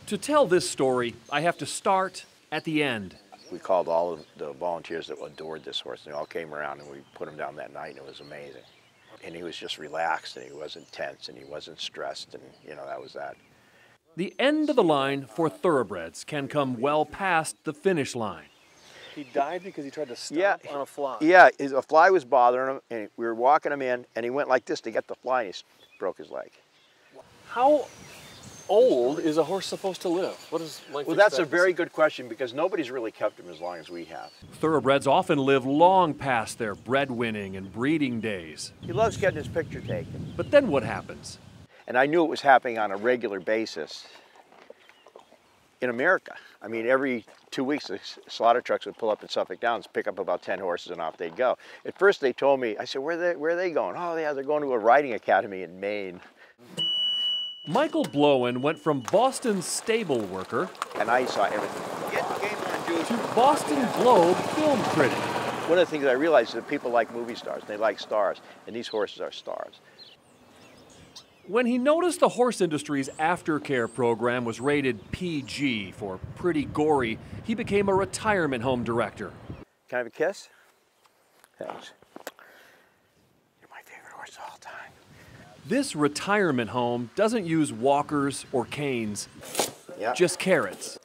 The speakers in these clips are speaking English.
To tell this story, I have to start at the end. We called all of the volunteers that adored this horse, and they all came around, and we put him down that night, and it was amazing. And he was just relaxed, and he wasn't tense, and he wasn't stressed, and that was that. The end of the line for thoroughbreds can come well past the finish line. He died because he tried to stomp on a fly. Yeah, a fly was bothering him, and we were walking him in, and he went like this to get the fly, and he broke his leg. How old is a horse supposed to live? What is life expectancy? Well, that's a very good question, because nobody's really kept him as long as we have. Thoroughbreds often live long past their breadwinning and breeding days. He loves getting his picture taken. But then what happens? And I knew it was happening on a regular basis in America. I mean, every 2 weeks, the slaughter trucks would pull up in Suffolk Downs, pick up about 10 horses, and off they'd go. At first, they told me, I said, where are they going? Oh, yeah, they're going to a riding academy in Maine. Michael Blowen went from Boston's stable worker and I saw everything. Get the game on, dude. To Boston Globe film critic. One of the things I realized is that people like movie stars. They like stars, and these horses are stars. When he noticed the horse industry's aftercare program was rated PG for pretty gory, he became a retirement home director. Can I have a kiss? Thanks. You're my favorite horse of all time. This retirement home doesn't use walkers or canes, just carrots.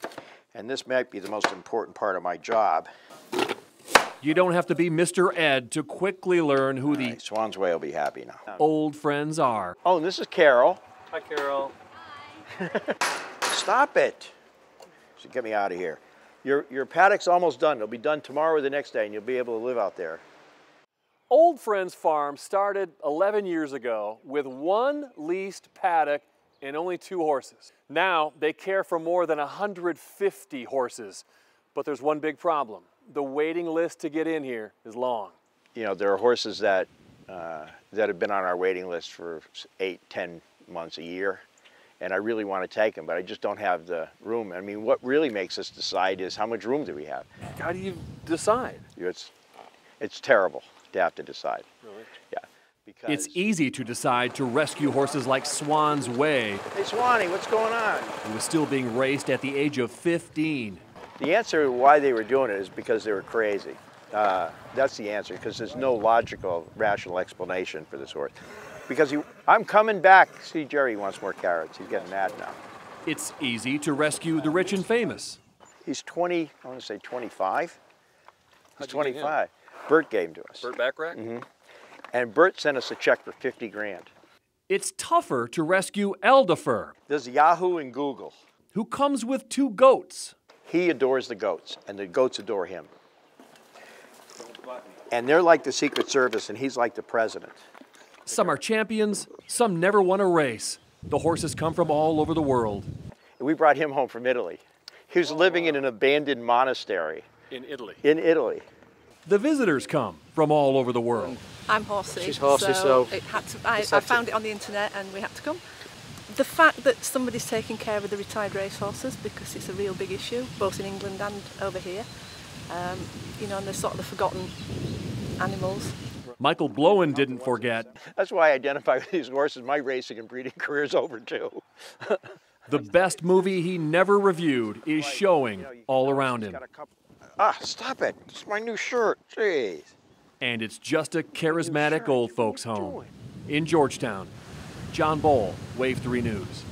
And this might be the most important part of my job. You don't have to be Mr. Ed to quickly learn who the Swan's Way will be happy now. Old friends are. Oh, and this is Carol. Hi, Carol. Stop it. So get me out of here. Your paddock's almost done. It'll be done tomorrow or the next day, and you'll be able to live out there. Old Friends Farm started 11 years ago with one leased paddock and only 2 horses. Now they care for more than 150 horses, but there's one big problem. The waiting list to get in here is long. There are horses that have been on our waiting list for 8, 10 months, a year, and I really want to take them, but I just don't have the room. I mean, what really makes us decide is how much room do we have? How do you decide? It's terrible to have to decide. Really? Yeah. Because It's easy to decide to rescue horses like Swan's Way, Hey, Swanee, what's going on? who was still being raced at the age of 15. The answer to why they were doing it is because they were crazy. That's the answer, because there's no logical, rational explanation for this horse. Because I'm coming back. See, Jerry wants more carrots. He's getting mad now. It's easy to rescue the rich and famous. He's 20, I want to say 25. He's How'd you get him? 25. Bert gave him to us. Burt Backrack? Mm-hmm. And Bert sent us a check for 50 grand. It's tougher to rescue Eldifer, There's Yahoo and Google. who comes with 2 goats. He adores the goats, and the goats adore him. And they're like the Secret Service, and he's like the president. Some are champions, some never won a race. The horses come from all over the world. And we brought him home from Italy. He was living in an abandoned monastery. In Italy. In Italy. The visitors come from all over the world. I'm horsey. She's horsey, so it had to, I found it on the internet and we had to come. The fact that somebody's taking care of the retired racehorses, because it's a real big issue, both in England and over here, and they're sort of the forgotten animals. Michael Blowen didn't forget. That's why I identify with these horses. My racing and breeding career's over too. The best movie he never reviewed is showing all around him. Ah, stop it. It's my new shirt. Jeez. And it's just a charismatic old folks home. In Georgetown, John Boll, Wave 3 News.